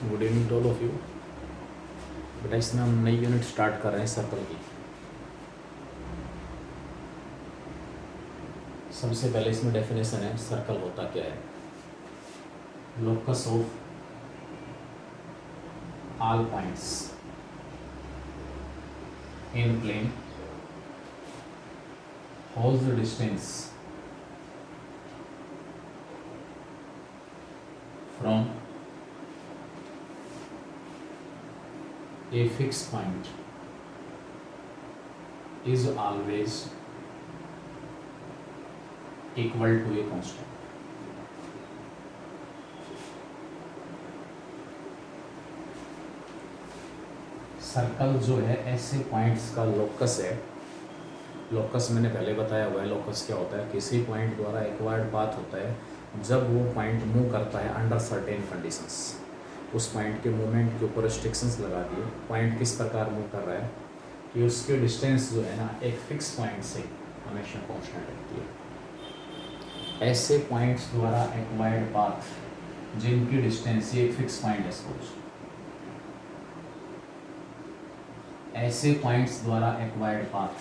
Good evening to all of you. बेटा इसमें हम नई यूनिट स्टार्ट कर रहे हैं सर्कल की। सबसे पहले इसमें डेफिनेशन है सर्कल होता क्या है। Locus of all points in plane holds the distance from a fixed point is always equal to a constant। Circle जो है ऐसे पॉइंट्स का लोकस है। लोकस मैंने पहले बताया हुआ है। लोकस क्या होता है? किसी पॉइंट द्वारा एक्वायर्ड पाथ होता है जब वो पॉइंट मूव करता है अंडर सर्टेन कंडीशंस। उस पॉइंट के मूवमेंट के ऊपर रिस्ट्रिक्शंस लगा दिए। पॉइंट किस प्रकार मूव कर रहा है कि उसके डिस्टेंस जो है ना एक फिक्स पॉइंट से हमेशा कांस्टेंट रहती है। ऐसे पॉइंट्स द्वारा एक्वायर्ड पाथ जिनकी डिस्टेंस ये एक फिक्स पॉइंट है सपोज, ऐसे पॉइंट्स द्वारा एक्वायर्ड पाथ,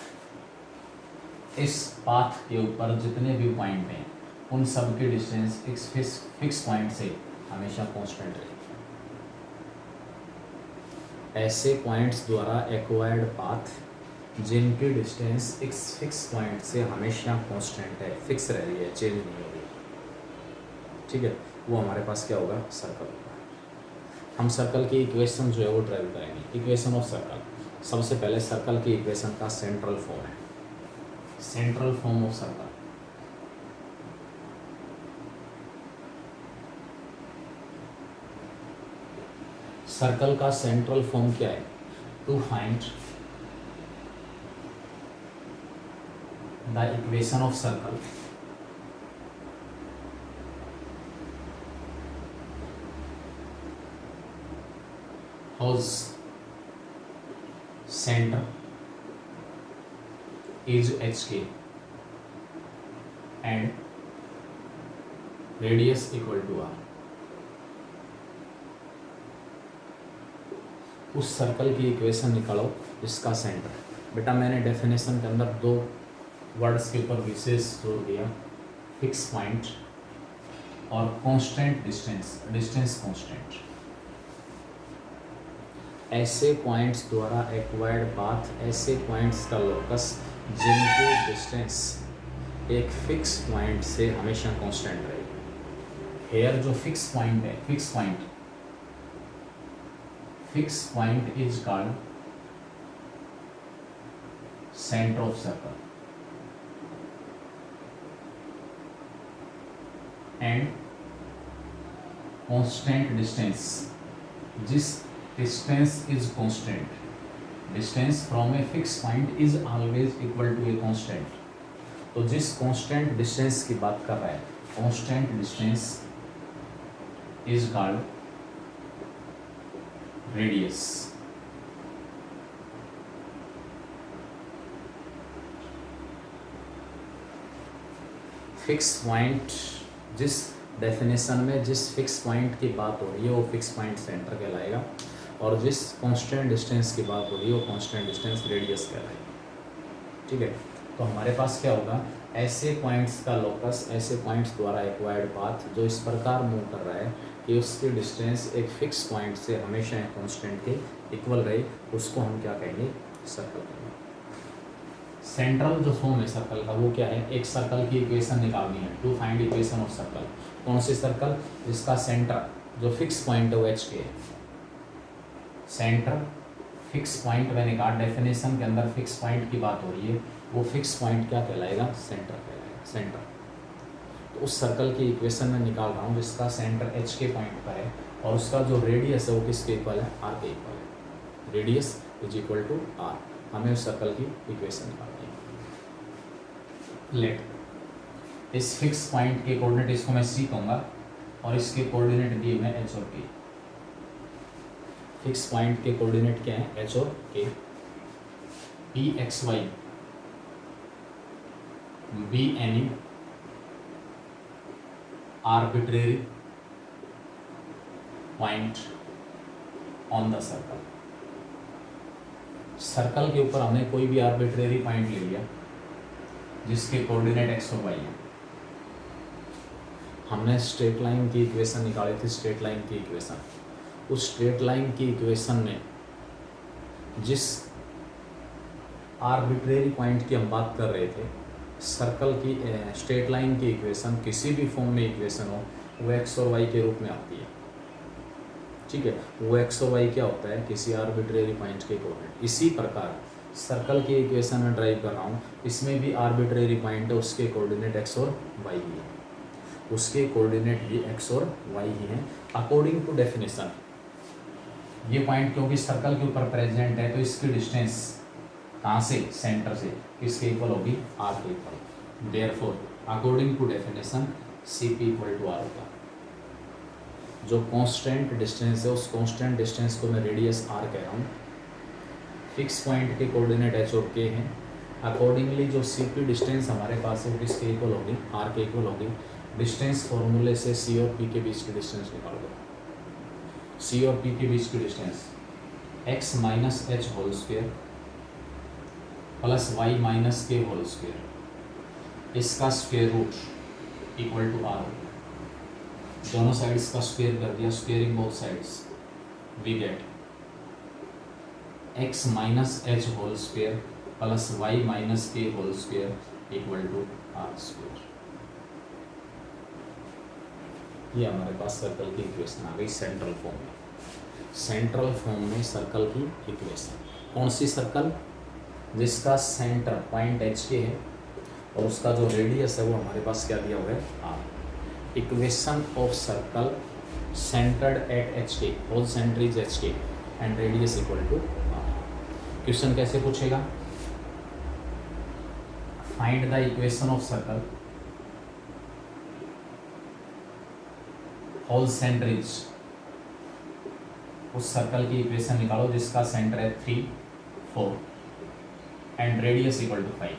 इस पाथ के ऊपर जितने भी पॉइंट हैं उन सब की डिस्टेंस एक फिक्स पॉइंट से हमेशा कांस्टेंट रहेगी। ऐसे पॉइंट्स द्वारा एक्वायर्ड पाथ जिनकी डिस्टेंस एक फिक्स पॉइंट से हमेशा कांस्टेंट है, फिक्स रह रही है, चेंज नहीं हो रही। ठीक है, वो हमारे पास क्या होगा? सर्कल होगा। हम सर्कल की इक्वेशन जो है वो ड्राइव करेंगे। इक्वेशन ऑफ सर्कल, सबसे पहले सर्कल की इक्वेशन का सेंट्रल फॉर्म है। Central form of circle, circle का सेंट्रल फॉर्म क्या है? To find the equation of circle whose center is HK and radius equal to R। उस सर्कल की इक्वेशन निकालो जिसका सेंटर। बेटा मैंने डेफिनेशन के अंदर दो वर्ड्स के ऊपर विशेष जोर दिया, फिक्स पॉइंट और कांस्टेंट डिस्टेंस, डिस्टेंस कांस्टेंट। ऐसे पॉइंट्स द्वारा एक्वायर्ड पाथ, ऐसे पॉइंट्स का लोकस जिनकी डिस्टेंस एक फिक्स पॉइंट से हमेशा कांस्टेंट रहेगी। हेयर जो फिक्स पॉइंट है, fix point is called centre of circle and constant distance, जिस distance is constant, distance from a fixed point is always equal to a constant। तो जिस constant distance की बात कर रहा है, constant distance is called radius। Fix point, जिस definition में जिस फिक्स पॉइंट की बात हो रही है वो फिक्स पॉइंट सेंटर कहलाएगा, और जिस कांस्टेंट डिस्टेंस की बात हो रही है वो कांस्टेंट डिस्टेंस रेडियस कहलाएगा। ठीक है, तो हमारे पास क्या होगा? ऐसे पॉइंट्स का लोकस, ऐसे पॉइंट्स द्वारा एक्वायर्ड पाथ जो इस प्रकार मूव कर रहा है कि उसकी डिस्टेंस एक फिक्स पॉइंट से हमेशा एक कांस्टेंट के इक्वल रहे, उसको हम क्या कहेंगे? सर्कल कहेंगे। सेंट्रल जो फॉर्म है सर्कल का वो क्या है? एक सर्कल की इक्वेशन निकालनी है, to find equation of circle. कौन सी सर्कल? जिसका सेंटर जो फिक्स पॉइंट है वो एच के है। सेंटर फिक्स पॉइंट मैंने कहा डेफिनेशन के अंदर फिक्स पॉइंट की बात हो रही है, वो फिक्स पॉइंट क्या कहलाएगा? सेंटर कहलाएगा, सेंटर। तो उस सर्कल की इक्वेशन में निकाल रहा हूँ जिसका सेंटर एच के पॉइंट पर है और उसका जो रेडियस है वो किसके इक्वल है? आर के इक्वल है। Radius is equal to R. हमें उस सर्कल की इक्वेशन निकालनी है। लेट इस फिक्स पॉइंट के कोऑर्डिनेट, इसको मैं सी कहूँगा और इसके कोऑर्डिनेट दिए हुए एच और के। फिक्स पॉइंट के कोऑर्डिनेट क्या है? एच और K. P X Y be any arbitrary point on the circle. Circle के ऊपर हमने कोई भी आर्बिट्रेरी पॉइंट ले लिया जिसके कोऑर्डिनेट एक्स और वाई है। हमने स्ट्रेट लाइन की इक्वेशन निकाली थी, स्ट्रेट लाइन की इक्वेशन। उस स्ट्रेट लाइन की इक्वेशन में जिस आर्बिट्रेरी पॉइंट की हम बात कर रहे थे, सर्कल की स्ट्रेट लाइन की इक्वेशन किसी भी फॉर्म में इक्वेशन हो वो एक्स और वाई के रूप में आती है। ठीक है, वो एक्स और वाई क्या होता है, किसी आर्बिट्रेरी पॉइंट के कोऑर्डिनेट। इसी प्रकार सर्कल की इक्वेशन में ड्राइव कर रहा हूँ, इसमें भी आर्बिट्रेरी पॉइंट है, उसके कोऑर्डिनेट एक्स और वाई ही है, उसके कोऑर्डिनेट भी एक्स और वाई ही हैं अकॉर्डिंग टू डेफिनेशन। ये पॉइंट क्योंकि सर्कल के ऊपर प्रेजेंट है तो इसकी डिस्टेंस कहाँ से, सेंटर से, किसके इक्वल होगी, आर के equal. Therefore according to definition C P equal to R होगा। जो कांस्टेंट डिस्टेंस है उस कांस्टेंट डिस्टेंस को मैं रेडियस आर कह रहा हूँ। फिक्स पॉइंट के कोऑर्डिनेट एच और के हैं। अकॉर्डिंगली जो सी पी डिस्टेंस हमारे पास है वो किसके इक्वल होगी, आर के इक्वल होगी। डिस्टेंस फॉर्मूले से सी और पी के बीच की डिस्टेंस निकाल दो। सी और पी के बीच की distance x minus h whole square plus y minus k whole square, इसका square root equal to r. दोनों साइड्स का स्क्वेयर कर दिया, squaring both sides, we get x minus h whole square plus y minus k whole square equal to r square. ये हमारे पास circle की equation आ गई सेंट्रल फॉर्म में। सेंट्रल फॉर्म में सर्कल की इक्वेशन, कौन सी सर्कल, जिसका सेंटर पॉइंट एच के है और उसका जो रेडियस है वो हमारे पास क्या दिया हुआ है, R. Equation of circle centered at H K, whose center is H K and radius equal to R. Question कैसे पूछेगा, find the equation of circle whose center is, उस सर्कल की इक्वेशन निकालो जिसका सेंटर है 3, 4 and radius equal to 5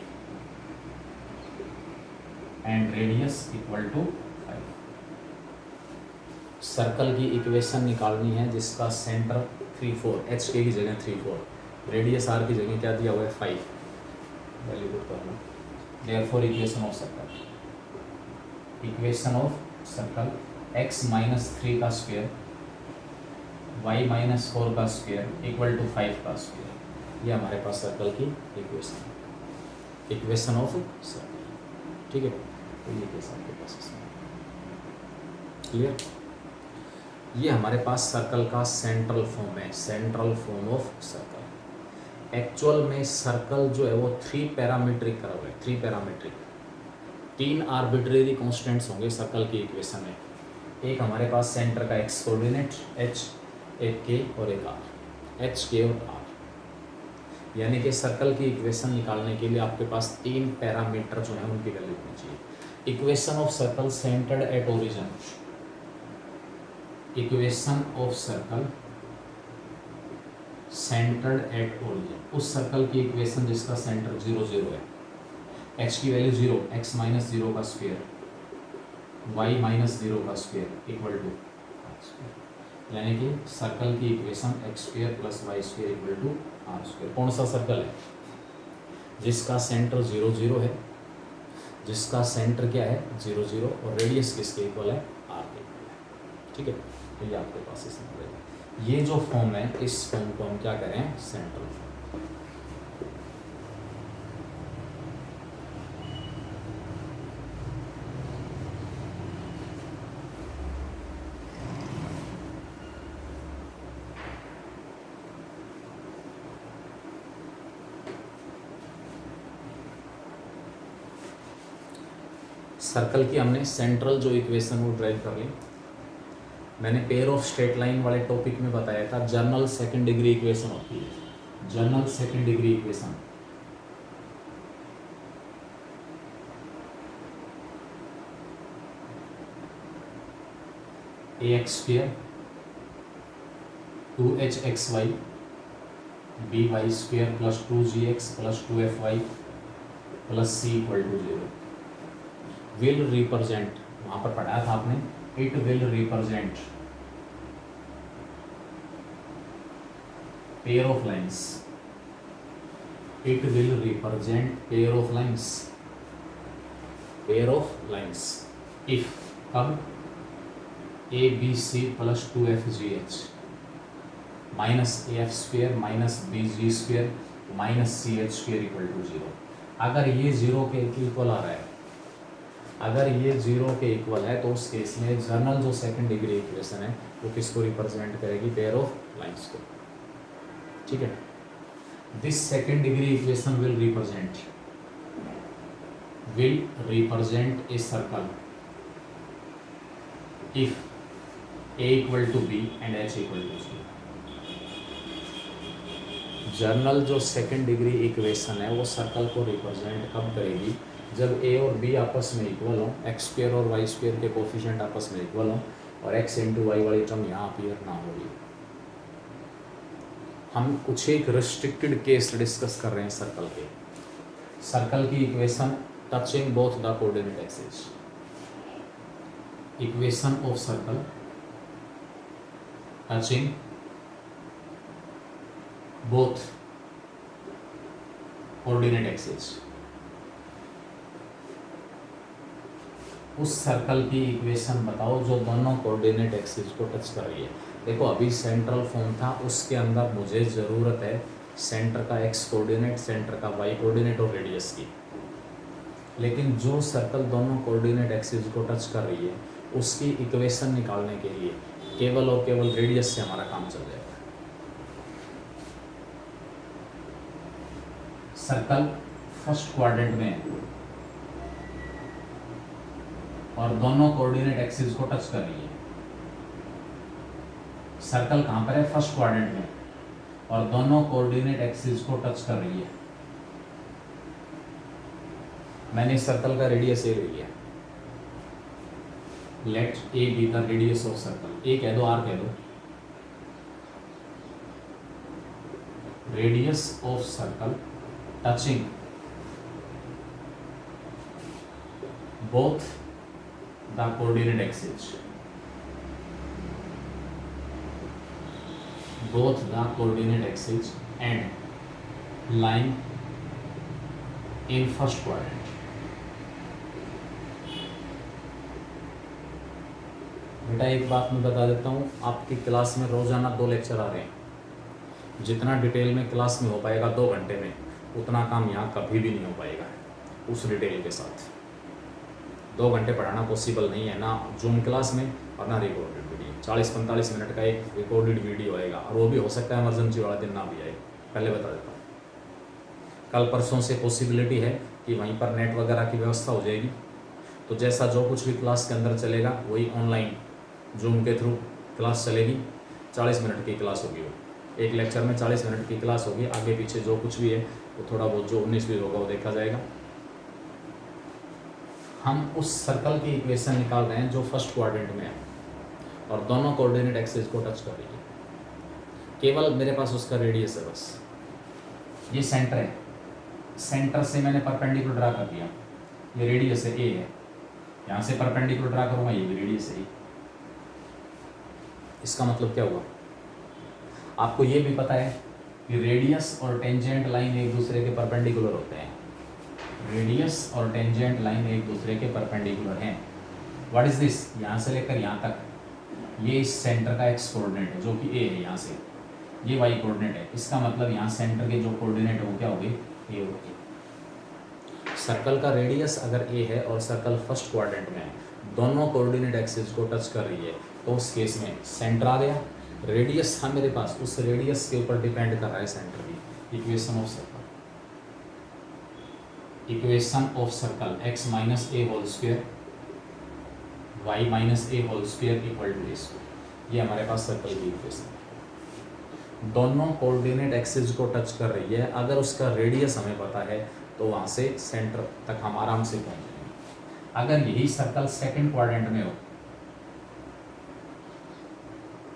and radius equal to 5। Circle की equation निकालनी है जिसका सेंटर 3, 4, एच के की जगह 3, 4, रेडियस आर की जगह क्या दिया हुआ है 5, वैल्यू पुट करना। Therefore equation of circle, equation of circle x minus 3 का स्क्वायर y माइनस 4 का स्क्वायर इक्वल टू 5 का स्क्वायर। ये हमारे पास सर्कल की इक्वेशन है, इक्वेशन ऑफ सर्कल। ठीक है, तो ये केस आपके पास इसमें क्लियर। ये हमारे पास सर्कल का सेंट्रल फॉर्म है, central form of circle. Actual में सर्कल जो है वो 3 पैरामीट्रिक कर्व है, 3 पैरामीट्रिक, 3 आर्बिट्रेरी कॉन्स्टेंट्स होंगे सर्कल की इक्वेशन में। एक हमारे पास सेंटर का एक्स कोऑर्डिनेट एच, एक के और एक आर, एच के और आर। यानी कि सर्कल की इक्वेशन निकालने के लिए आपके पास 3 पैरामीटर जो है उनकी वैल्यू होनी चाहिए। Equation of circle centered at origin, equation of circle centered at origin, उस सर्कल की इक्वेशन जिसका सेंटर 0, 0 है, एच की वैल्यू 0, एक्स माइनस 0 का स्क्वायर y माइनस 0 का square equal to R square. यानी कि सर्कल की equation X square plus Y square equal to R square. कौन सा सर्कल है, जिसका सेंटर 0, 0 है, जिसका सेंटर क्या है 0, 0 और रेडियस किसके इक्वल है, आर के इक्वल है। ठीक है, तो ये आपके पास इसमें रहेगा। ये जो फॉर्म है इस फॉर्म को हम क्या करें, सेंट्रल फॉर्म। सर्कल की हमने सेंट्रल जो इक्वेशन वो ड्राइव कर ली। मैंने पेयर ऑफ स्ट्रेट लाइन वाले टॉपिक में बताया था जनरल सेकंड डिग्री इक्वेशन होती है, general second degree equation. ax square 2hxy by square plus 2gx plus 2fy plus c equal to 0 will represent, वहाँ पर पढ़ाया था आपने, it will represent pair of lines, it will represent pair of lines, pair of lines if, कब, a b c plus 2fgh minus af² minus bg² minus ch² equal to 0। अगर ये 0 के equal आ रहा है, अगर ये 0 के इक्वल है तो उस केस में जनरल जो सेकंड डिग्री इक्वेशन है वो किसको रिप्रेजेंट करेगी, पेयर ऑफ लाइंस को। ठीक है, this second degree equation will represent a circle if a equal to B and h equal to 0। General जो सेकंड डिग्री इक्वेशन है वो सर्कल को रिप्रेजेंट कब करेगी, जब a और b आपस में इक्वल हो, x² और y² के कोफिशिएंट आपस में इक्वल हो और x इंटू वाई वाली टर्म यहाँ अपीयर ना हो रही। हम कुछ एक रिस्ट्रिक्टेड केस डिस्कस कर रहे हैं सर्कल के। सर्कल की equation touching both the coordinate axis, equation of circle touching both coordinate axis. उस सर्कल की इक्वेशन बताओ जो दोनों कोऑर्डिनेट एक्सिस को टच कर रही है। देखो अभी सेंट्रल फॉर्म था, उसके अंदर मुझे ज़रूरत है सेंटर का x कोऑर्डिनेट, सेंटर का y कोऑर्डिनेट और रेडियस की। लेकिन जो सर्कल दोनों कोऑर्डिनेट एक्सिस को टच कर रही है उसकी इक्वेशन निकालने के लिए केवल और केवल रेडियस से हमारा काम चल जाएगा। सर्कल फर्स्ट क्वाड्रेंट में है और दोनों कोऑर्डिनेट एक्सिस को टच कर रही है। सर्कल कहां पर है, फर्स्ट क्वाड्रेंट में, और दोनों कोऑर्डिनेट एक्सिस को टच कर रही है। मैंने इस सर्कल का रेडियस ए ले लिया, let a be the radius of circle. A कह दो, आर कह दो, radius of circle touching both the coordinate axes, both the coordinate axes and lying in first quadrant। बेटा एक बात मैं बता देता हूँ, आपकी क्लास में रोजाना 2 लेक्चर आ रहे हैं। जितना डिटेल में क्लास में हो पाएगा 2 घंटे में, उतना काम यहाँ कभी भी नहीं हो पाएगा उस डिटेल के साथ। 2 घंटे पढ़ाना पॉसिबल नहीं है, ना जूम क्लास में और ना रिकॉर्डेड वीडियो। 40-45 मिनट का एक रिकॉर्डेड वीडियो आएगा और वो भी हो सकता है इमरजेंसी वाला दिन ना भी आए, पहले बता देता हूँ। कल परसों से पॉसिबिलिटी है कि वहीं पर नेट वगैरह की व्यवस्था हो जाएगी, तो जैसा जो कुछ भी क्लास के अंदर चलेगा वही ऑनलाइन जूम के थ्रू क्लास चलेगी। 40 मिनट की क्लास होगी, वो एक लेक्चर में 40 मिनट की क्लास होगी। आगे पीछे जो कुछ भी है वो थोड़ा बहुत जो 19-20 होगा वो देखा जाएगा। हम उस सर्कल की इक्वेशन निकाल रहे हैं जो फर्स्ट क्वाड्रेंट में है और दोनों कोऑर्डिनेट एक्सिस को टच कर रही है। केवल मेरे पास उसका रेडियस है बस। ये सेंटर है, सेंटर से मैंने परपेंडिकुलर ड्रा कर दिया, ये रेडियस है, ए है। यहाँ से परपेंडिकुलर ड्रा करूँगा, ये भी रेडियस है। इसका मतलब क्या हुआ, आपको ये भी पता है कि रेडियस और टेंजेंट लाइन एक दूसरे के परपेंडिकुलर होते हैं। रेडियस और टेंजेंट लाइन एक दूसरे के परपेंडिकुलर हैं। व्हाट इज दिस, यहाँ से लेकर यहाँ तक ये इस सेंटर का एक्स कोऑर्डिनेट है जो कि ए है, यहाँ से ये वाई कोऑर्डिनेट है। इसका मतलब यहाँ सेंटर के जो कोऑर्डिनेट है वो क्या हो गए, ए हो गए। सर्कल का रेडियस अगर ए है और सर्कल फर्स्ट क्वाड्रेंट में है, दोनों कोऑर्डिनेट एक्सिस को टच कर रही है, तो उस केस में सेंटर आ गया। रेडियस था मेरे पास, उस रेडियस के ऊपर डिपेंड कर रहा है सेंटर की। Equation of circle, equation of circle x minus A whole square Y minus A whole square equal to A square. ये हमारे पास सर्कल की इक्वेशन है। दोनों कोऑर्डिनेट एक्सिस को टच कर रही है। अगर उसका रेडियस हमें पता है तो वहाँ से सेंटर तक हम आराम से पहुँच जाएंगे। अगर यही सर्कल सेकंड क्वाड्रेंट में हो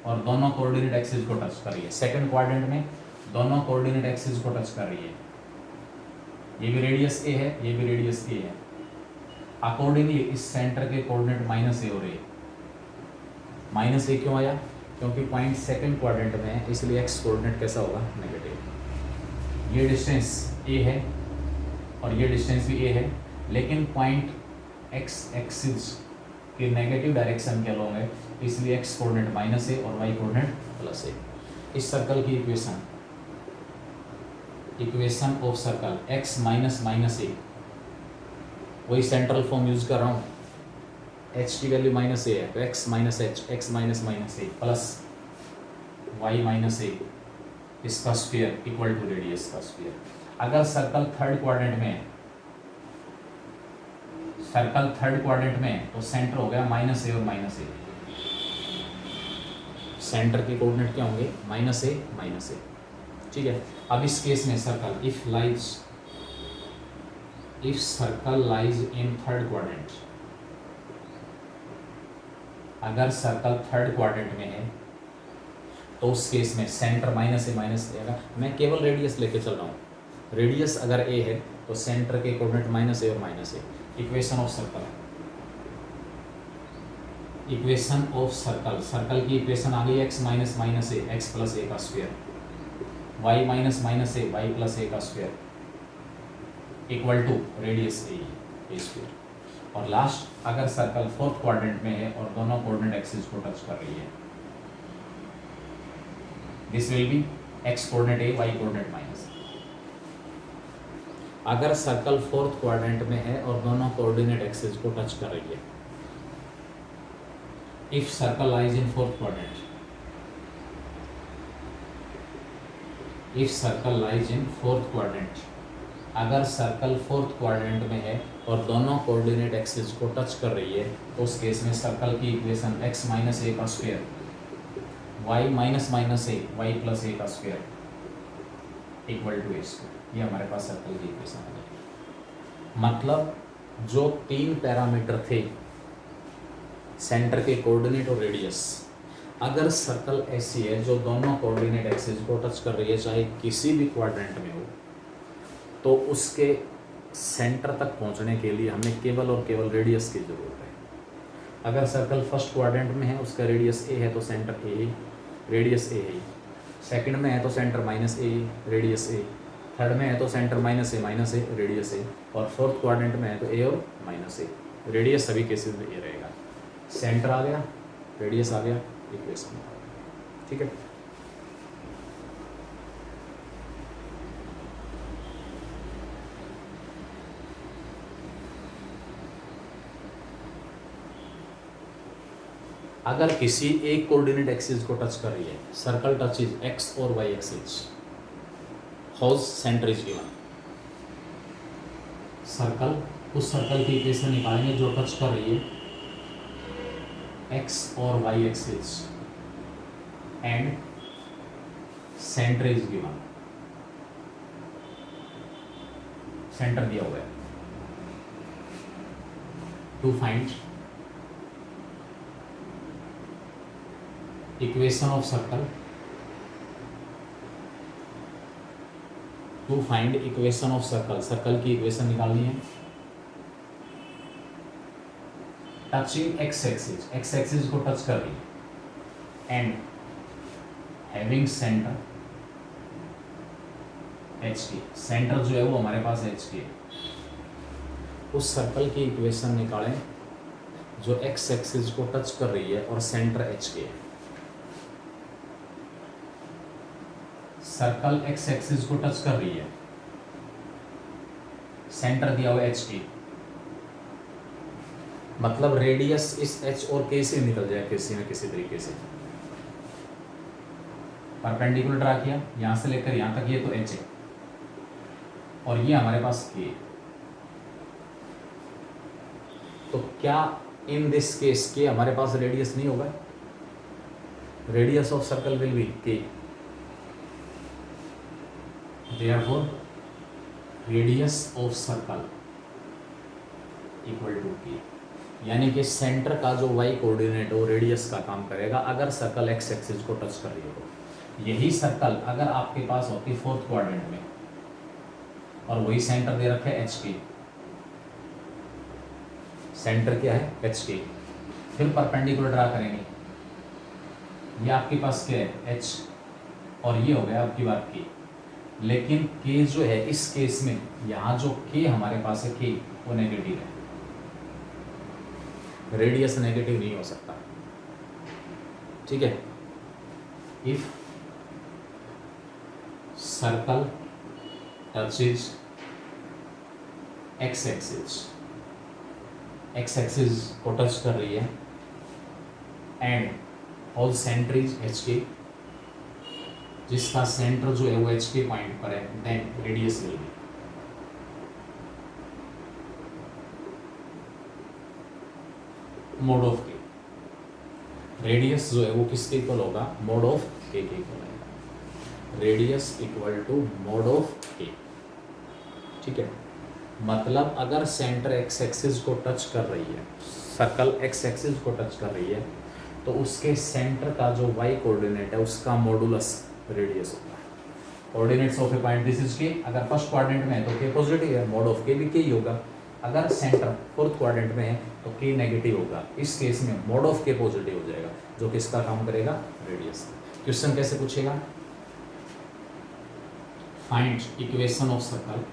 और दोनों कोऑर्डिनेट एक्सिस को टच कर रही है, सेकंड क्वाड्रेंट में दोनों कोऑर्डिनेट एक्सिस को टच कर रही है, ये भी रेडियस ए है, ये भी रेडियस ए है, अकॉर्डिंगली इस सेंटर के कोऑर्डिनेट माइनस ए हो रही है। माइनस ए क्यों आया, क्योंकि पॉइंट सेकंड क्वाड्रेंट में है इसलिए एक्स कोऑर्डिनेट कैसा होगा, नेगेटिव। ये डिस्टेंस ए है और ये डिस्टेंस भी ए है, लेकिन पॉइंट एक्स एक्सिस के नेगेटिव डायरेक्शन के अलोंग है, इसलिए एक्स कोऑर्डिनेट माइनस ए और वाई कोऑर्डिनेट प्लस ए। इस सर्कल की equation of circle x minus minus a, वही सेंट्रल फॉर्म यूज कर रहा हूँ, एच की वैल्यू माइनस ए है तो x minus h, x minus minus a plus y minus a इसका स्क्वायर इक्वल टू रेडियस का स्क्वायर। अगर सर्कल थर्ड क्वाड्रेंट में है, सर्कल थर्ड क्वाड्रेंट में है तो सेंटर हो गया माइनस ए और माइनस ए, सेंटर के कोऑर्डिनेट क्या होंगे, माइनस ए माइनस ए, ठीक है। अब इस केस में circle if circle lies in third quadrant, अगर सर्कल थर्ड क्वाड्रेंट में है तो उस केस में सेंटर माइनस ए आएगा। मैं केवल रेडियस लेके चल रहा हूँ, रेडियस अगर ए है तो सेंटर के कोऑर्डिनेट माइनस ए और minus A. Equation of circle, circle की इक्वेशन आ गई X minus minus A, X plus A का square, Y minus minus A, Y plus A का square equal to radius A square. और last, अगर circle fourth quadrant में है और दोनों कोऑर्डिनेट एक्सिस को टच कर रही है, this will be X coordinate A, Y coordinate minus. अगर सर्कल फोर्थ क्वाड्रेंट में है और दोनों कोऑर्डिनेट एक्सिस को टच कर रही है, if circle lies in fourth quadrant, if circle lies in fourth quadrant, अगर सर्कल फोर्थ क्वाड्रेंट में है और दोनों कोऑर्डिनेट एक्सिस को टच कर रही है तो उस केस में सर्कल की इक्वेशन एक्स माइनस ए का square, Y minus minus A, Y plus A का square equal to A square. ये हमारे पास सर्कल की इक्वेशन आ गई। मतलब जो तीन पैरामीटर थे, सेंटर के कोऑर्डिनेट और रेडियस, अगर सर्कल ऐसी है जो दोनों कोऑर्डिनेट एक्सिस को टच कर रही है, चाहे किसी भी क्वाड्रेंट में हो, तो उसके सेंटर तक पहुंचने के लिए हमें केवल और केवल रेडियस की ज़रूरत है। अगर सर्कल फर्स्ट क्वाड्रेंट में है, उसका रेडियस ए है तो सेंटर ए, रेडियस ए है। सेकंड में है तो सेंटर माइनस ए, रेडियस ए। थर्ड में है तो सेंटर माइनस ए, रेडियस ए। और फोर्थ क्वाड्रेंट में है तो ए और माइनस ए, रेडियस सभी केसेस में ए रहेगा। सेंटर आ गया, रेडियस आ गया, इक्वेशन, ठीक है। अगर किसी एक कोऑर्डिनेट एक्सिस को टच कर रही है, सर्कल टचेज एक्स और Y axis, whose center is given. Circle, उस सर्कल की इक्वेशन निकालेंगे जो टच कर रही है एक्स और Y axis and center is given, center दिया हुआ है। To find equation of circle, to find equation of circle, circle की इक्वेशन निकालनी है। Touching X axis, X axis को टच कर रही है and having center H K, center जो है वो हमारे पास एच की है। उस सर्कल की इक्वेशन निकालें जो एक्स एक्सिस को टच कर रही है और सेंटर एच की है। सर्कल एक्स एक्सिस को टच कर रही है, सेंटर दिया हुआ एच की, मतलब रेडियस इस एच और के से निकल जाए किसी न किसी तरीके से। परपेंडिकुलर ड्रा किया यहां से लेकर यहां तक, ये तो एच है और ये हमारे पास के। तो क्या इन दिस केस के हमारे पास रेडियस नहीं होगा? Radius of circle will be K, therefore radius of circle equal to K. यानी कि सेंटर का जो वाई कोऑर्डिनेट वो रेडियस का काम करेगा अगर सर्कल एक्स एक्सिस को टच कर रही हो। यही सर्कल अगर आपके पास होती फोर्थ क्वाड्रेंट में और वही सेंटर दे रखा है एच की, सेंटर क्या है एच की, फिर परपेंडिकुलर ड्रा करेंगे ये आपके पास क्या है h, और ये हो गया आपकी बात k। लेकिन k जो है इस केस में यहाँ जो k हमारे पास है k वो नेगेटिव है, रेडियस नेगेटिव नहीं हो सकता, ठीक है। If circle touches x axis, X axis को टच कर रही है and all centre is H के, जिसका सेंटर जो है वो एच के पॉइंट पर है, then radius will be mod of K. Radius जो है वो किसके इक्वल होगा, मोड ऑफ के इक्वल आएगा, radius equal to mod of K, ठीक है। मतलब अगर सेंटर एक्स एक्सिस को टच कर रही है, सर्कल एक्स एक्सिस को टच कर रही है, तो उसके सेंटर का जो वाई कोऑर्डिनेट है उसका मॉडुलस रेडियस होता है। Coordinates of a point this is के, अगर फर्स्ट क्वाड्रेंट में है तो के पॉजिटिव है, मोड ऑफ के भी के ही होगा। अगर सेंटर फोर्थ क्वाड्रेंट में है तो के नेगेटिव होगा, इस केस में मोड ऑफ के पॉजिटिव हो जाएगा, जो किसका काम करेगा, रेडियस। क्वेश्चन कैसे पूछेगा, find equation of circle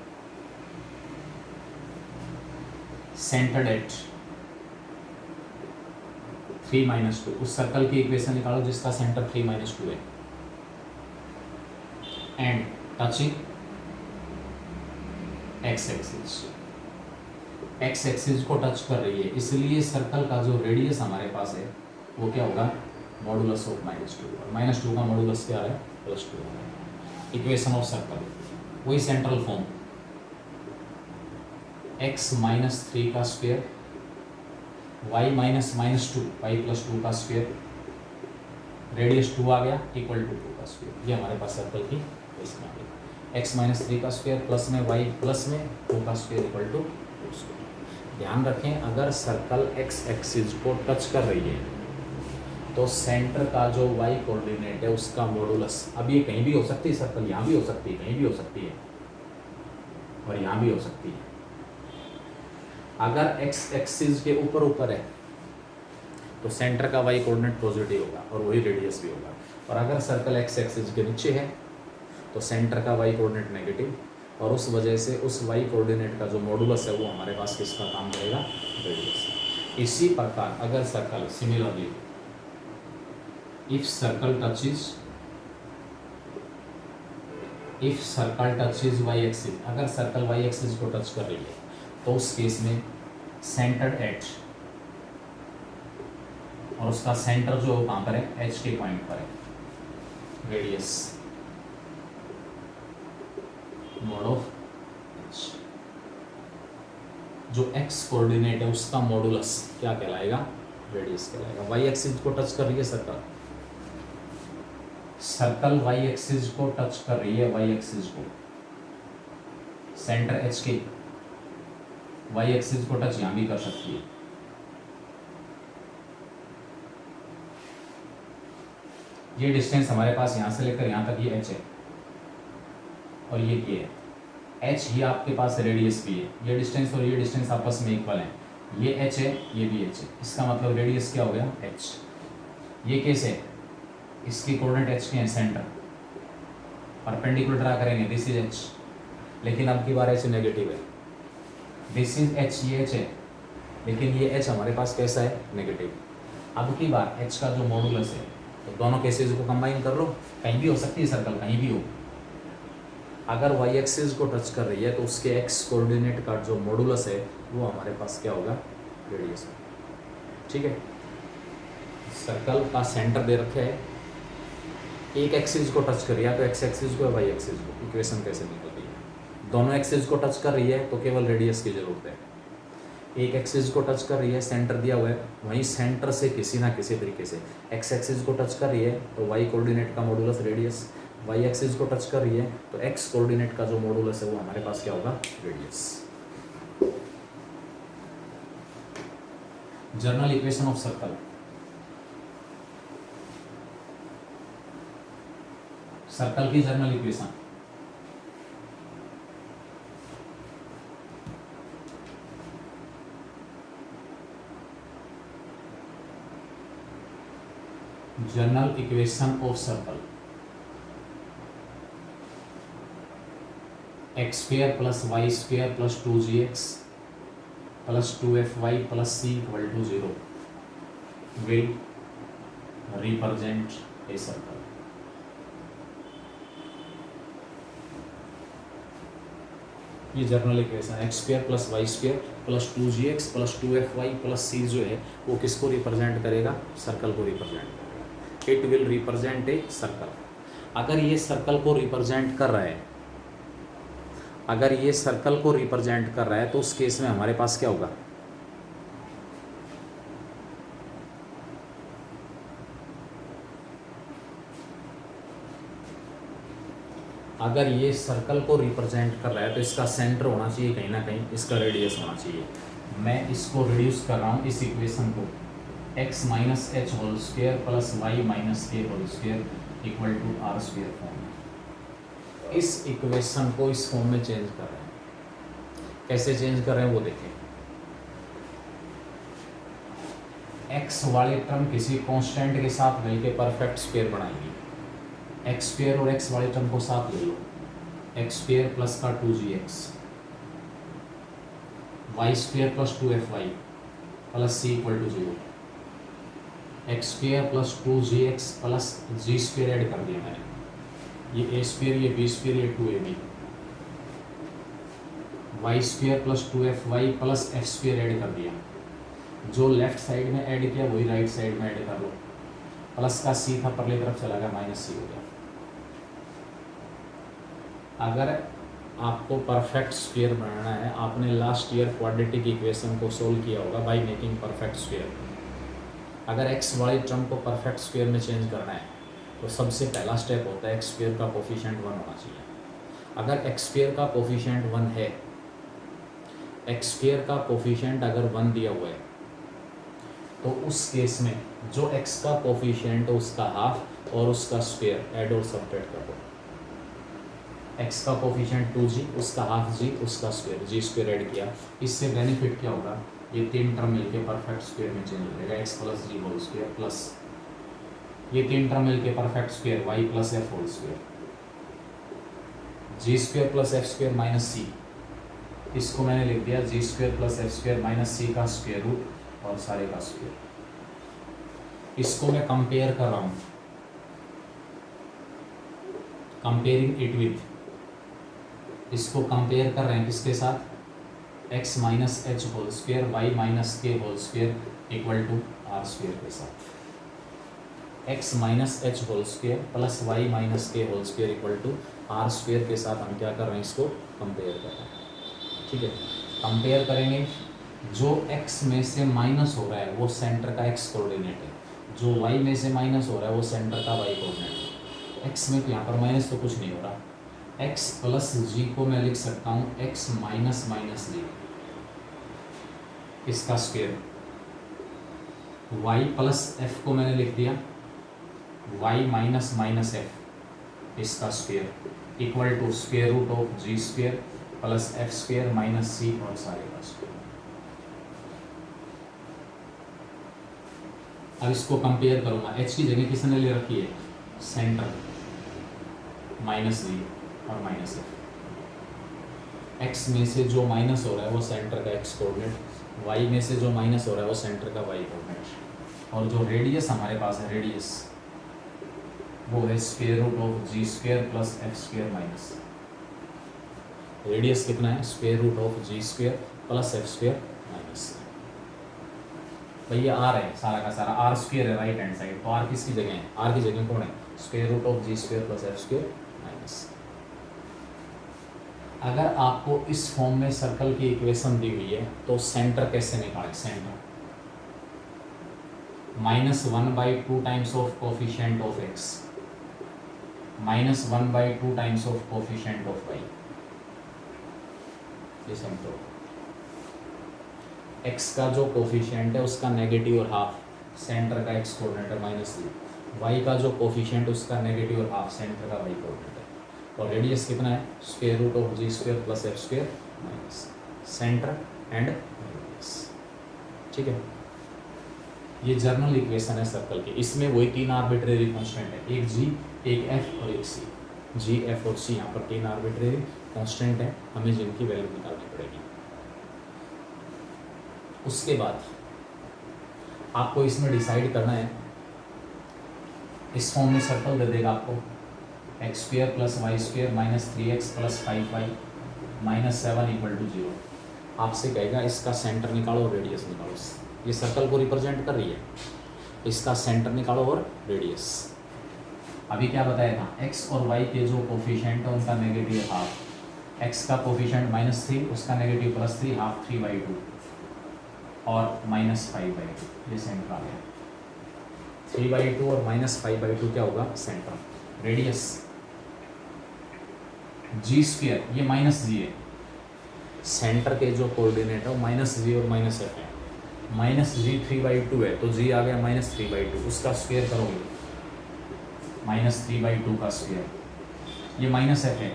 centered at 3-2, उस सर्कल की इक्वेशन निकालो जिसका सेंटर 3-2 है and touching X axis, X axis को टच कर रही है, इसलिए सर्कल का जो रेडियस हमारे पास है वो क्या होगा, मॉडुलस ऑफ -2, और -2 का मॉडुलस क्या है, +2। इक्वेशन ऑफ सर्कल वही सेंट्रल फॉर्म, x -3 का स्क्वायर, y -2, y +2 का स्क्वायर, रेडियस 2 आ गया इक्वल टू 2 का स्क्वायर। ये हमारे पास सर्कल की इक्वेशन आ गई, x -3 का स्क्वायर प्लस में y प्लस में 2 का स्क्वायर इक्वल टू 2 स्क्वायर। ध्यान रखें, अगर सर्कल x एक्सिस को टच कर रही है तो सेंटर का जो y कोऑर्डिनेट है उसका मॉडुलस, अब ये कहीं भी हो सकती है, सर्कल यहाँ भी हो सकती है, कहीं भी हो सकती है, और यहाँ भी हो सकती है। अगर x एक्सिस के ऊपर है तो सेंटर का y कोऑर्डिनेट पॉजिटिव होगा और वही रेडियस भी होगा, और अगर सर्कल x एक्सिस के नीचे है तो सेंटर का y कोऑर्डिनेट नेगेटिव, और उस वजह से उस y कोऑर्डिनेट का जो मॉडुलस है वो हमारे पास किसका काम करेगा, रेडियस। इसी प्रकार अगर circle similarly if circle touches y axis, अगर सर्कल y एक्सिस को टच कर रही है तो उस केस में सेंटर्ड एट, और उसका सेंटर जो है कहाँ पर है, एच के पॉइंट पर है, रेडियस मोड ऑफ एच। जो एक्स कोऑर्डिनेट है उसका मॉडुलस क्या कहलाएगा, रेडियस कहलाएगा। वाई एक्सिस को टच कर रही है सर्कल वाई एक्सिस को टच कर रही है, वाई एक्सिस को, सेंटर एच के वाई एक्सिस को टच यहां भी कर सकती है, ये डिस्टेंस हमारे पास यहां से लेकर यहां तक ये एच है और ये है एच, ही आपके पास रेडियस भी है, ये डिस्टेंस और ये डिस्टेंस आपस में इक्वल है, ये एच है ये भी एच है, इसका मतलब रेडियस क्या हो गया, एच। ये केस है, इसकी कोऑर्डिनेट एच के हैं, सेंटर परपेंडिकुलर ड्रा करेंगे, दिस इज एच, लेकिन अब की बार एच नेगेटिव है, दिस इज एच, ये एच है, लेकिन ये एच हमारे पास कैसा है, नेगेटिव। अब की बार एच का जो मॉडुलस है, तो दोनों केसेस को कंबाइन कर लो, कहीं भी हो सकती है सर्कल, कहीं भी हो। अगर वाई एक्सिस को टच कर रही है तो उसके एक्स कोऑर्डिनेट का जो मॉडुलस है वो हमारे पास क्या होगा, रेडियस, ठीक है। सर्कल का सेंटर दे रखे है, एक एक्सिस को टच कर रही है तो एक्स एक्सिस को या वाई एक्सिस को, इक्वेशन कैसे निकल रही है, दोनों एक्सिस को टच कर रही है तो केवल रेडियस की जरूरत है। एक एक्सिस को टच कर रही है, सेंटर दिया हुआ है, वहीं सेंटर से किसी ना किसी तरीके से एक्स एक्सिस को टच कर रही है तो वाई कोऑर्डिनेट का मॉडुलस रेडियस, वाई एक्सिस को टच कर रही है तो एक्स कोऑर्डिनेट का जो मॉडुलस है वो हमारे पास क्या होगा, radius. General equation of circle, circle की general equation, general equation of circle x square plus y square plus 2gx plus 2fy plus c equal to 0 will represent a circle. ये general equation x square plus y square plus 2gx plus 2fy plus c जो है वो किसको represent करेगा? Circle को represent करेगा। It will represent a circle. अगर ये सर्कल को रिप्रेजेंट कर रहा है, अगर ये सर्कल को रिप्रेजेंट कर रहा है तो उस केस में हमारे पास क्या होगा? अगर ये सर्कल को रिप्रेजेंट कर रहा है तो इसका सेंटर होना चाहिए कहीं ना कहीं, इसका रेडियस होना चाहिए। मैं इसको रिड्यूस कर रहा हूँ इस इक्वेशन को x minus h whole square plus y minus k whole square equal to r square form में। इस इक्वेशन को इस फॉर्म में चेंज कर रहे हैं। कैसे चेंज कर रहे हैं वो देखें। x वाले टर्म किसी कांस्टेंट के साथ मिलकर परफेक्ट स्क्वायर बनाएंगे। एक्स स्क्वेयर और एक्स वाले टर्म को साथ ले लो, एक्स स्क्वेयर प्लस का 2gx y square plus 2fy plus c equal to 0, x square plus 2gx plus g square add कर दिया मैंने, ये a स्क्वेयर ये b स्क्वेयर ये 2ab, y square plus 2fy plus f square add कर दिया। जो लेफ्ट साइड में ऐड किया वही राइट साइड में ऐड कर लो, प्लस का c था परले तरफ चला गया माइनस c हो गया। अगर आपको परफेक्ट स्क्वायर बनाना है, आपने लास्ट ईयर क्वाड्रेटिक इक्वेशन को सोल्व किया होगा बाय मेकिंग परफेक्ट स्क्वायर। अगर एक्स वाले टर्म को परफेक्ट स्क्वायर में चेंज करना है तो सबसे पहला स्टेप होता है एक्स स्क्वायर का कोफिशिएंट 1 होना चाहिए। अगर एक्स स्क्वायर का कोफिशिएंट 1 है, एक्स स्क्वायर का कोफिशिएंट अगर 1 दिया हुआ है तो उस केस में जो एक्स का कोफिशिएंट है उसका हाफ और उसका स्क्वायर ऐड और सब्ट्रैक्ट कर दो। एक्स का कोफिशिएंट 2g, उसका हाफ g, उसका स्क्वायर जी स्क्वायर ऐड किया। इससे बेनिफिट क्या होगा? ये तीन टर्म मिलके परफेक्ट स्क्वायर में चेंज हो जाएगा, x plus g whole square plus ये तीन टर्म मिलके perfect square y plus f whole square, g square plus f square minus c. इसको मैंने लिख दिया g square plus f square minus c का स्क्वायर रूट और सारे का स्क्वायर। इसको मैं कंपेयर कर रहा हूँ, कंपेयरिंग इट विथ, इसको कंपेयर कर रहे हैं किसके साथ? x minus h whole square y minus k whole square equal to r square के साथ। x minus h whole square plus y minus k whole square equal to r square के साथ हम क्या कर रहे हैं? इसको कंपेयर कर रहे हैं। ठीक है, कंपेयर करेंगे। जो x में से माइनस हो रहा है वो सेंटर का x कोऑर्डिनेट है, जो y में से माइनस हो रहा है वो सेंटर का y कोऑर्डिनेट है। x में यहाँ पर माइनस तो कुछ नहीं हो रहा, x प्लस जी को मैं लिख सकता हूँ x माइनस माइनस जी, इसका स्क्वायर। y प्लस f को मैंने लिख दिया y माइनस माइनस f, इसका square equal to square root of g square plus f square minus c और सारे का स्क्वायर। अब इसको कंपेयर करूंगा, h की जगह किसने ले रखी है? सेंटर माइनस जी और माइनस एफ। एक्स में से जो माइनस हो रहा है वो सेंटर का एक्स कोऑर्डिनेट, वाई में से जो माइनस हो रहा है वो सेंटर का वाई कोऑर्डिनेट, और जो रेडियस हमारे पास है रेडियस वो है square root of g square plus f square minus. Radius कितना है? Square root of g square plus f square minus. भैया आर है सारा का सारा, आर स्क्वायर है राइट हैंड साइड, तो आर किसकी जगह है? आर की जगह कौन है? Square root of g square plus f square minus. अगर आपको इस फॉर्म में सर्कल की इक्वेशन दी हुई है तो सेंटर कैसे निकालें? Centre -1/2 times of coefficient of x -1/2 times of coefficient of y। ये सेंटर x का जो कोफिशिएंट है उसका नेगेटिव और हाफ, सेंटर का x कोऑर्डिनेट है माइनस जी। y का जो कोफिशिएंट उसका नेगेटिव और हाफ, सेंटर का y कोऑर्डिनेट है। और रेडियस कितना है? Square root of g square plus f square minus centre and radius. ठीक है, ये जर्नल इक्वेशन है सर्कल की। इसमें वही 3 आर्बिट्रेरी कांस्टेंट है, एक जी, एक एफ और एक सी। जी, एफ और सी, यहाँ पर 3 आर्बिट्रेरी कांस्टेंट है, हमें जिनकी वैल्यू निकालनी पड़ेगी। उसके बाद आपको इसमें डिसाइड करना है, इस फॉर्म में सर्कल दे देगा आपको x square plus y square minus 3x plus 5y minus 7 equal to 0। आपसे कहेगा इसका सेंटर निकालो और रेडियस निकालो। ये सर्कल को रिप्रेजेंट कर रही है, इसका सेंटर निकालो और रेडियस। अभी क्या बताया था, x और y के जो कोफिशिएंट है उनका नेगेटिव हाफ, x का कोफिशिएंट -3, उसका नेगेटिव +3, हाफ 3/2 और -5/2, ये सेंटर आ गया। 3/2 और -5/2 क्या होगा, सेंटर। रेडियस जी स्क्वायर, ये -g है, सेंटर के जो कोऑर्डिनेट है वो -g और -f है। -g 3/2 है तो g आ गया -3/2, उसका स्क्वायर करोगे -3/2 का स्क्वायर, ये -f है,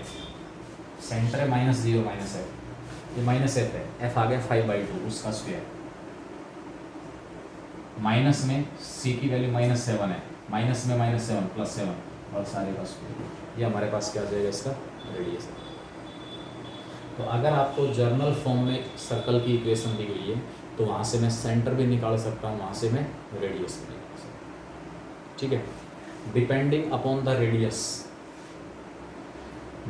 सेंटर है -g और -f, ये -f है, f आ गया 5/2, उसका स्क्वायर। माइनस में c की वैल्यू -7 है, माइनस में -7 +7 और सारे का स्क्वायर, ये हमारे पास क्या आ जाएगा, इसका रेडियस है। तो अगर आपको जर्नल फॉर्म में सर्कल की इक्वेशन दी गई है तो वहाँ से मैं सेंटर भी निकाल सकता हूँ, वहाँ से मैं रेडियस भी निकाल सकता हूँ, ठीक है। Depending upon the radius,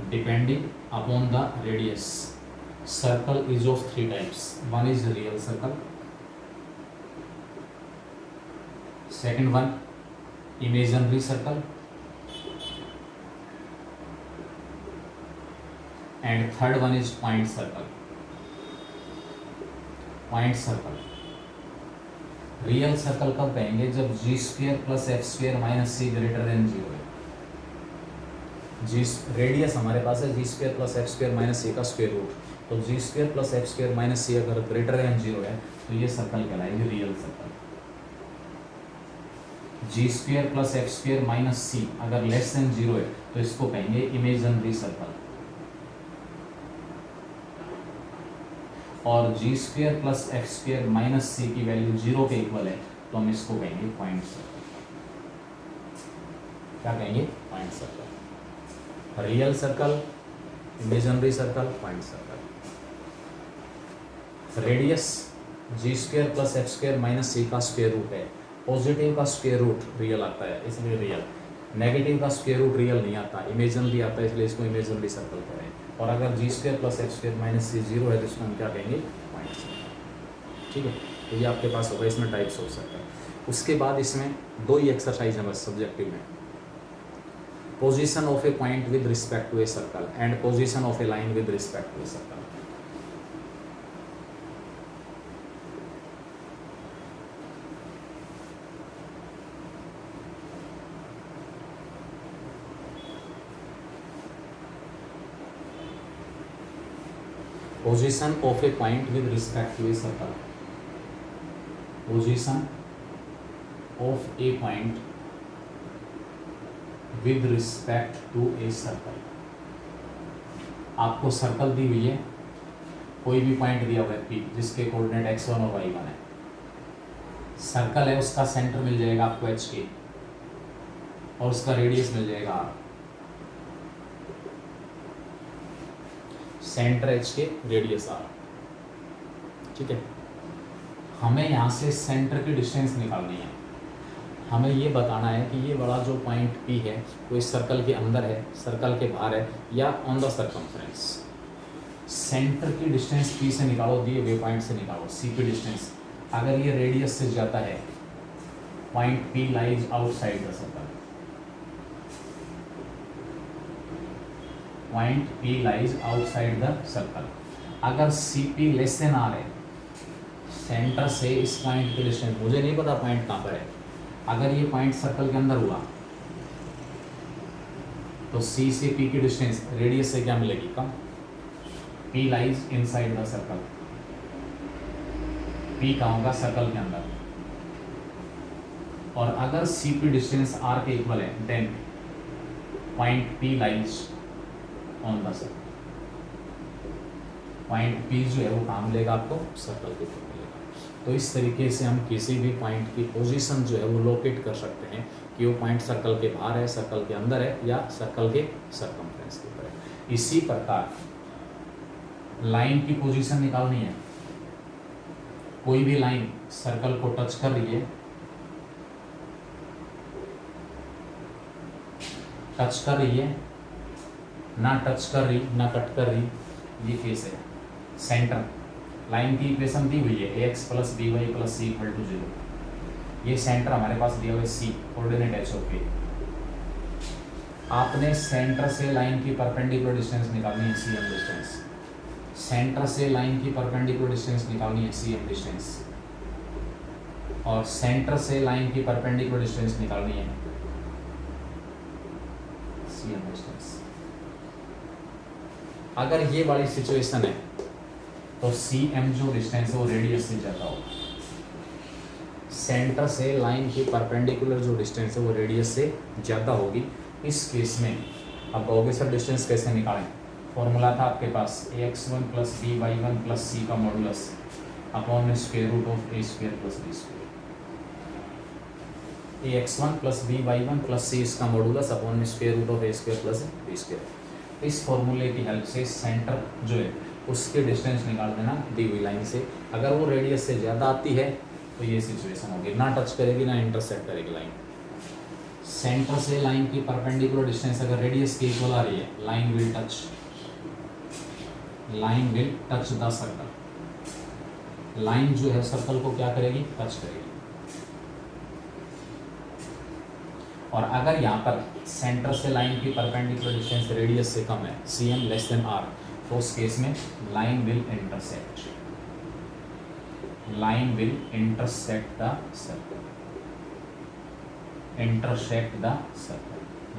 depending upon the radius, circle is of 3 types. One is real circle, second one imaginary circle, and third one is point circle. Point circle, real circle कब कहेंगे, जब g square plus f square minus c greater than 0 है। जी radius हमारे पास है g square plus f square minus c का square root, तो g square plus f square minus c अगर ग्रेटर देन 0 है तो ये सर्कल कहलाएगी real circle. G square plus f square minus c अगर लेस देन 0 है तो इसको कहेंगे इमेजिनरी सर्कल, और g square plus f square minus c की वैल्यू 0 के इक्वल है तो हम इसको कहेंगे पॉइंट सर्कल। क्या कहेंगे, point circle. Real circle, imaginary circle, point circle. Radius g square plus f square minus c का स्क्वेयर रूट है, पॉजिटिव का स्क्वेयर रूट रियल आता है इसलिए रियल, नेगेटिव का स्क्वेयर रूट रियल नहीं आता, इमेजिनरी आता है इसलिए इसको इमेजिनरी सर्कल करें। और अगर g square plus f square minus c 0 है तो इसको हम क्या कहेंगे, पॉइंट सर्कल, ठीक है। तो ये आपके पास होगा, इसमें टाइप्स हो सकता है। उसके बाद इसमें 2 ही एक्सरसाइज है बस सब्जेक्टिव में, position of a point with respect to a circle and position of a line with respect to a circle. Position of a point with respect to a circle. Position of a point with respect to a circle. आपको circle दी हुई है, कोई भी point दिया हुआ है P जिसके coordinate x1 और y1 है, सर्कल है उसका सेंटर मिल जाएगा आपको HK और उसका रेडियस मिल जाएगा R। सेंटर एच के, रेडियस आर, ठीक है। हमें यहाँ से सेंटर की डिस्टेंस निकालनी है, हमें ये बताना है कि ये बड़ा जो पॉइंट पी है वो इस सर्कल के अंदर है, सर्कल के बाहर है या ऑन द सर्कमफ्रेंस। सेंटर की डिस्टेंस पी से निकालो, दिए हुए पॉइंट से निकालो सी की डिस्टेंस। अगर ये रेडियस से जाता है, point P lies outside the circle, point P lies outside the circle। अगर CP लेस देन R है, सेंटर से इस पॉइंट की डिस्टेंस, मुझे नहीं पता पॉइंट कहाँ पर है, अगर ये पॉइंट सर्कल के अंदर हुआ तो C से P की डिस्टेंस रेडियस से क्या मिलेगी, कम। P lies inside the circle, P कहाँ होगा, सर्कल के अंदर। और अगर CP डिस्टेंस R के इक्वल है then point P lies on the circle. Point P जो है वो काम मिलेगा आपको, सर्कल के ऊपर मिलेगा। तो इस तरीके से हम किसी भी पॉइंट की पोजीशन जो है वो लोकेट कर सकते हैं कि वो पॉइंट सर्कल के बाहर है, सर्कल के अंदर है या सर्कल के सर्कमफ्रेंस के ऊपर है। इसी प्रकार लाइन की पोजीशन निकालनी है। कोई भी लाइन सर्कल को टच कर रही है, टच कर रही है, ना टच कर रही ना कट कर रही, ये केस है। सेंटर लाइन की इक्वेशन दी हुई है ax plus b y plus c equal to 0। ये सेंटर हमारे पास दिया हुआ है c, coordinate h of a. आपने सेंटर से लाइन की परपेंडिकुलर डिस्टेंस निकालनी है cm डिस्टेंस। सेंटर से लाइन की परपेंडिकुलर डिस्टेंस निकालनी है cm डिस्टेंस, और सेंटर से लाइन की परपेंडिकुलर डिस्टेंस निकालनी है cm डिस्टेंस। अगर ये वाली सिचुएशन है तो cm जो डिस्टेंस है वो रेडियस से ज़्यादा होगा। सेंटर से लाइन की परपेंडिकुलर जो डिस्टेंस है वो रेडियस से ज़्यादा होगी। इस केस में अब कहोगे सर डिस्टेंस कैसे निकालें? फॉर्मूला था आपके पास ax1 plus b y one plus c का modulus upon square root of a square plus b square. ax1 plus b y one plus c इसका modulus upon square root of a square plus b square. इस फॉर्मूले की help से centre जो है उसके distance निकाल देना दी हुई लाइन से। अगर वो रेडियस से ज़्यादा आती है तो ये सिचुएशन होगी, ना टच करेगी ना इंटरसेक्ट करेगी लाइन। सेंटर से लाइन की परपेंडिकुलर डिस्टेंस अगर रेडियस के इक्वल आ रही है, line will touch the circle. Line जो है सर्कल को क्या करेगी? टच करेगी। और अगर यहाँ पर सेंटर से लाइन की परपेंडिकुलर डिस्टेंस रेडियस से कम है, cm लेस देन r, तो उस केस में line will intersect the circle.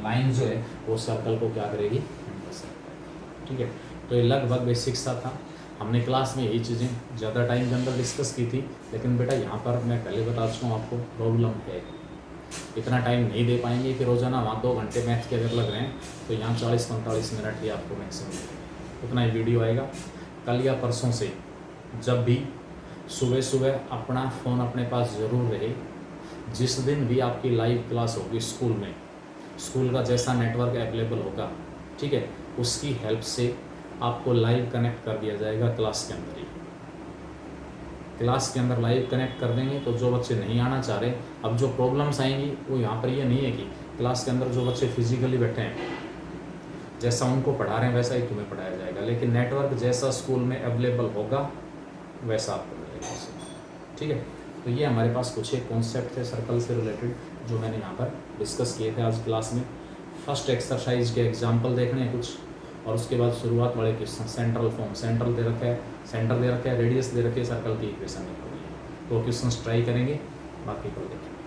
Line जो है वो सर्कल को क्या करेगी? इंटरसेक्ट करेगी। ठीक है, तो ये लगभग बेसिक सा था। हमने क्लास में यही चीज़ें ज़्यादा टाइम के अंदर डिस्कस की थी, लेकिन बेटा यहाँ पर मैं पहले बता चुका हूँ आपको प्रॉब्लम है, इतना टाइम नहीं दे पाएंगे कि रोज़ाना वहाँ 2 घंटे मैथ के अगर लग रहे हैं तो यहाँ 40-45 मिनट ही आपको मैक्सिमम उतना ही वीडियो आएगा। कल या परसों से जब भी सुबह सुबह अपना फ़ोन अपने पास ज़रूर रहे। जिस दिन भी आपकी लाइव क्लास होगी स्कूल में, स्कूल का जैसा नेटवर्क अवेलेबल होगा, ठीक है, उसकी हेल्प से आपको लाइव कनेक्ट कर दिया जाएगा क्लास के अंदर ही। क्लास के अंदर लाइव कनेक्ट कर देंगे तो जो बच्चे नहीं आना चाह रहे, अब जो प्रॉब्लम्स आएंगी वो यहाँ पर ये नहीं है कि क्लास के अंदर जो बच्चे फिजिकली बैठे हैं जैसा उनको पढ़ा रहे हैं वैसा ही तुम्हें पढ़ाया जाएगा, लेकिन नेटवर्क जैसा स्कूल में अवेलेबल होगा वैसा आपको मिलेगा। ठीक है, तो ये हमारे पास कुछ एक कॉन्सेप्ट थे सर्कल से रिलेटेड जो मैंने यहाँ पर डिस्कस किए थे आज क्लास में। फर्स्ट एक्सरसाइज के एग्जाम्पल देखने हैं कुछ, और उसके बाद शुरुआत वाले क्वेश्चन। सेंट्रल फॉर्म, सेंटर दे रखा है, रेडियस दे रखी है, सर्कल की इक्वेशन निकालनी है। तो क्वेश्चन ट्राई करेंगे, बाकी को देखें।